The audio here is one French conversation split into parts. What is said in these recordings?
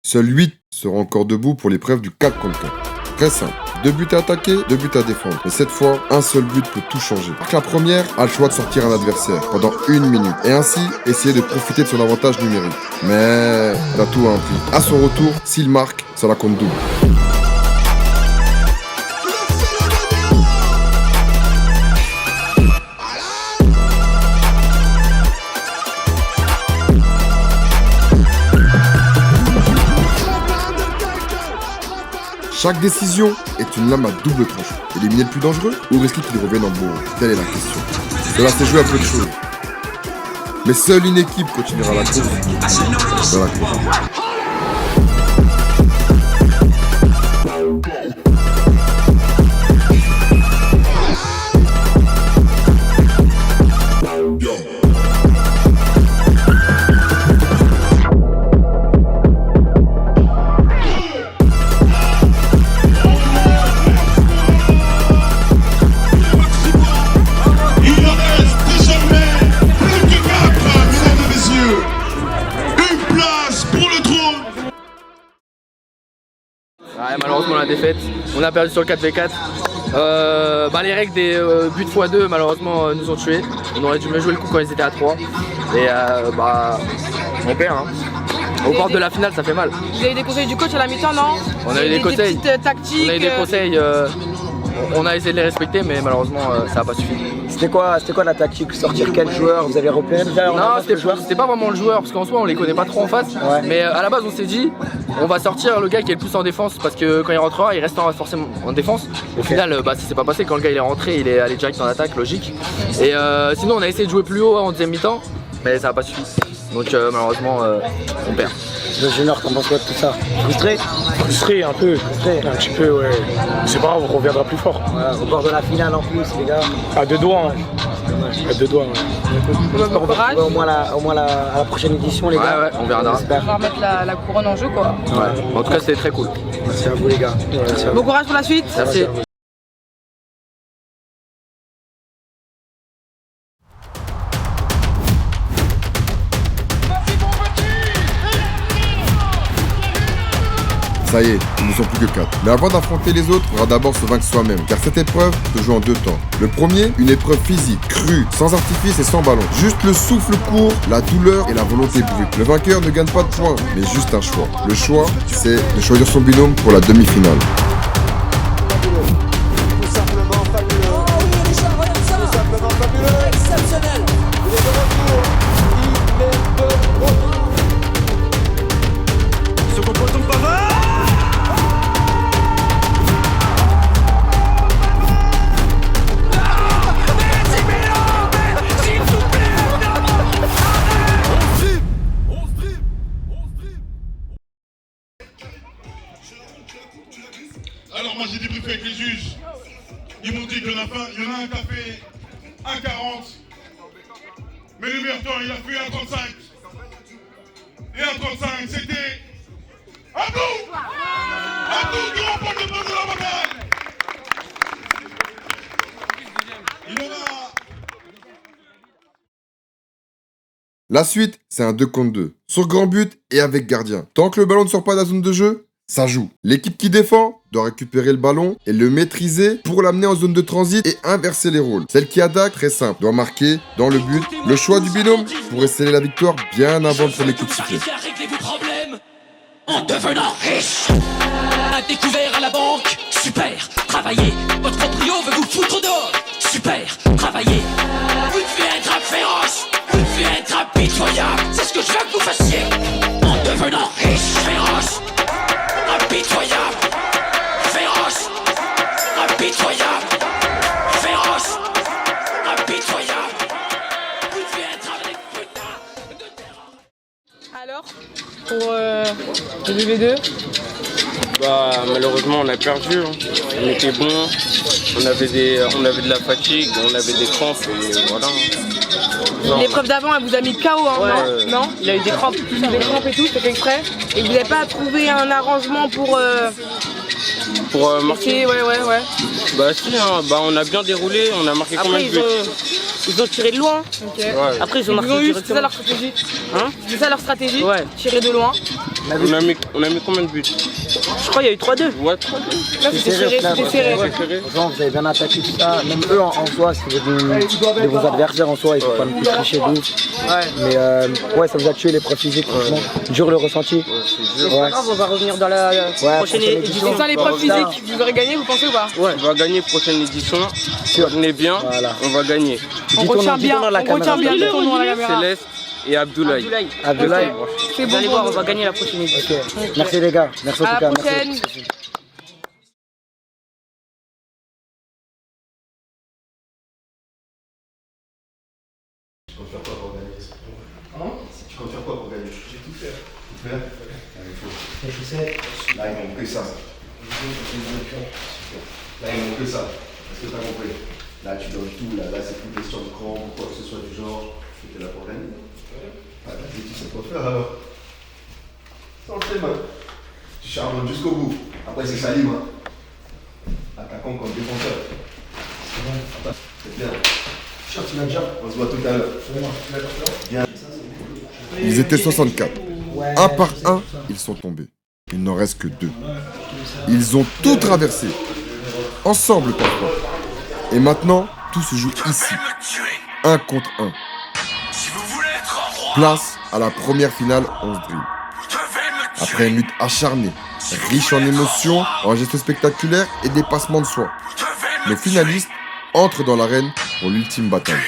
Seuls 8 seront encore debout pour l'épreuve du 4 contre 4. Très simple. 2 buts à attaquer, 2 buts à défendre. Mais cette fois, un seul but peut tout changer. Alors que la première a le choix de sortir un adversaire pendant 1 minute et ainsi essayer de profiter de son avantage numérique. Mais l'atout a un prix. À son retour, s'il marque, ça la compte double. Chaque décision est une lame à double tranchant. Éliminer le plus dangereux ou risquer qu'il revienne en bourreau? Telle est la question. Cela s'est joué à peu de choses. Mais seule une équipe continuera la course dans la course. Ouais, malheureusement la défaite, on a perdu sur le 4v4. Les règles des buts x2 malheureusement nous ont tués. On aurait dû mieux jouer le coup quand ils étaient à 3. Et on perd. Au bord de la finale ça fait mal. Vous avez eu des conseils du coach à la mi-temps, non? On a eu des conseils. Des petites tactiques. On a eu des conseils. On a essayé de les respecter mais malheureusement ça n'a pas suffi. C'était quoi la tactique? Sortir quel joueur? Vous avez repéré déjà? Non, c'était pas vraiment le joueur parce qu'en soi on les connaît pas trop en face. Ouais. Mais à la base on s'est dit on va sortir le gars qui est le plus en défense parce que quand il rentrera il restera forcément en défense. Au final ça s'est pas passé, quand le gars il est rentré il est allé direct en attaque, logique. Et sinon on a essayé de jouer plus haut en deuxième mi-temps mais ça n'a pas suffi. Donc malheureusement on perd. Le junior, t'en penses quoi de tout ça? Frustré? Frustré un peu, un petit peu, ouais. C'est pas grave, on reviendra plus fort. Ouais, au bord de la finale en plus, les gars. À 2 doigts, à 2 doigts. J'espère qu'on va au moins à la prochaine édition, les gars. Ouais, on verra. On va remettre la couronne en jeu, quoi. Ouais. En tout cas, c'était très cool. Merci à vous, les gars. Bon courage pour la suite. Merci. Ça y est, ils ne sont plus que 4. Mais avant d'affronter les autres, il faudra d'abord se vaincre soi-même, car cette épreuve se joue en 2 temps. Le premier, une épreuve physique, crue, sans artifice et sans ballon. Juste le souffle court, la douleur et la volonté brute. Le vainqueur ne gagne pas de points, mais juste un choix. Le choix, c'est de choisir son binôme pour la demi-finale. Alors moi j'ai débriefé avec les juges. Ils m'ont dit qu'à la fin, il y en a un qui a fait 1,40. Mais le meilleur temps, il a fait 1,35. Et 1,35, c'était Abdou! Abdou qui remporte le prix de la bataille! Il en a... La suite, c'est un 2 contre 2. Sur grand but et avec gardien. Tant que le ballon ne sort pas de la zone de jeu, ça joue. L'équipe qui défend doit récupérer le ballon et le maîtriser pour l'amener en zone de transit et inverser les rôles. Celle qui attaque, très simple, doit marquer dans le but. Le choix du binôme pourrait sceller la victoire bien avant le premier coup de sifflet. Réglez vos problèmes en devenant riche. Un découvert à la banque, super. Travaillez, votre proprio veut vous foutre dehors. Super, travaillez. Vous devez être féroce, vous devez être impitoyable. C'est ce que je veux que vous fassiez. En devenant riche, féroce, impitoyable, féroce, impitoyable, féroce, impitoyable. Vous devez être avec putain de terreur. Alors, pour le BB2, malheureusement on a perdu, on était bon, on avait de la fatigue, on avait des crampes et voilà. l'épreuve d'avant elle vous a mis KO, hein, Ouais. non? Il a eu des crampes. Des crampes et tout, c'était fait exprès. Et vous n'avez pas trouvé un arrangement pour marquer. Ouais. Bah si, hein, on a bien déroulé, on a marqué combien de buts? Ils ont tiré de loin. Okay. Ouais. Après, ils ont marqué eu, c'est directement. ça leur stratégie. Hein? C'est ça leur stratégie. Ouais. Tirer de loin. On a mis combien de buts? Je crois qu'il y a eu 3-2. Ouais, 3-2. Là, c'était serré, c'était serré. Franchement, vous avez bien attaqué tout ça. Même eux en soi, c'est de vos adversaires en soi, ils faut pas me tricher de ouf. Mais ouais, ça vous a tué l'épreuve physique, franchement. Dur le ressenti. C'est pas grave, on va revenir dans la prochaine édition. C'est ça l'épreuve physique, vous aurez gagné, vous pensez ou pas? Ouais, on va gagner prochaine édition. Si on est bien, on va gagner. On retient bien le tournoi à la caméra. Céleste et Abdoulaye. Abdoulaye. Vous allez voir, on va gagner la prochaine édition. Merci les gars, merci en tout cas. À la prochaine. Tu comptes faire quoi pour gagner? Tu comptes faire quoi pour gagner? J'ai tout fait. Tout faire? Il faut. Les chaussettes. Là, il manque que ça. Là, il manque que ça. Est-ce que tu as compris? Là, tu donnes tout. Là c'est plus question de cran ou quoi que ce soit du genre. Tu es là pour gagner. Vas-y, tu sais quoi faire alors. Ça, on le fait, man. Tu charbonnes jusqu'au bout. Après, c'est Salim. Hein. Attaquant comme défenseur. C'est bien. On se voit tout à l'heure. Ils étaient 64. Un par un, ils sont tombés. Il n'en reste que 2. Ils ont tout traversé. Ensemble parfois. Et maintenant, tout se joue ici. 1 contre 1. Place à la première finale 11 drill. Après une lutte acharnée, riche en émotions, en gestes spectaculaires et dépassements de soi, les finalistes entrent dans l'arène pour l'ultime bataille.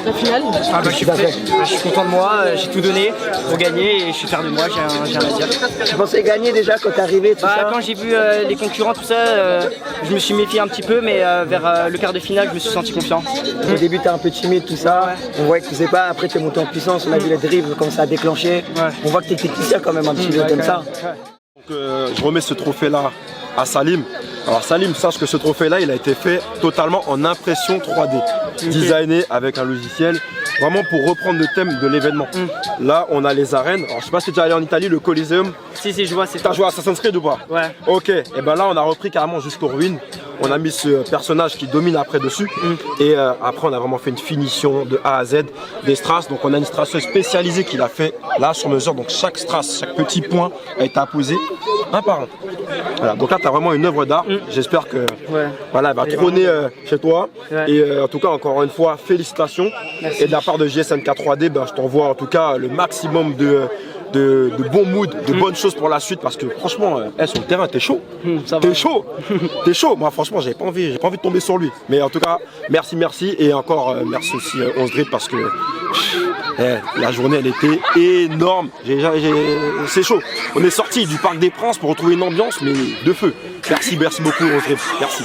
La finale? Je suis content de moi, j'ai tout donné pour gagner et je suis fier de moi, j'ai rien à dire. Tu pensais gagner déjà quand t'es arrivé tout ça? Quand j'ai vu les concurrents, tout ça, je me suis méfié un petit peu, mais vers le quart de finale, je me suis senti confiant. Au début, t'es un peu timide, tout ça. On voit que tu sais pas, après t'es monté en puissance, on a vu les dribbles, comment ça a déclenché. On voit que t'es technicien quand même un petit peu comme ça. Donc, je remets ce trophée-là à Salim. Alors Salim, sache que ce trophée-là, il a été fait totalement en impression 3D, designé avec un logiciel, vraiment pour reprendre le thème de l'événement. Là, on a les arènes. Alors je sais pas si tu es déjà allé en Italie, le Coliseum. Si, je vois. T'as joué à Assassin's Creed ou pas? Ouais. Ok, et ben là, on a repris carrément jusqu'aux ruines. On a mis ce personnage qui domine après dessus. Et après, on a vraiment fait une finition de A à Z des strass. Donc on a une strasseuse spécialisée qui l'a fait là sur mesure. Donc chaque strass, chaque petit point a été apposé un par un. Voilà. Donc là, tu as vraiment une œuvre d'art. J'espère que voilà, elle va trôner chez toi. Et en tout cas, encore une fois, félicitations. Merci. Et de la part de JSNK 3D, ben, je t'envoie en tout cas le maximum de bon mood, de bonnes choses pour la suite, parce que franchement, sur le terrain, t'es chaud. T'es chaud. T'es chaud. Moi, franchement, j'ai pas envie de tomber sur lui. Mais en tout cas, merci. Et encore, merci aussi 11 Drip, parce que la journée, elle était énorme. C'est chaud. On est sorti du Parc des Princes pour retrouver une ambiance, mais de feu. Merci beaucoup 11 Drip. Merci.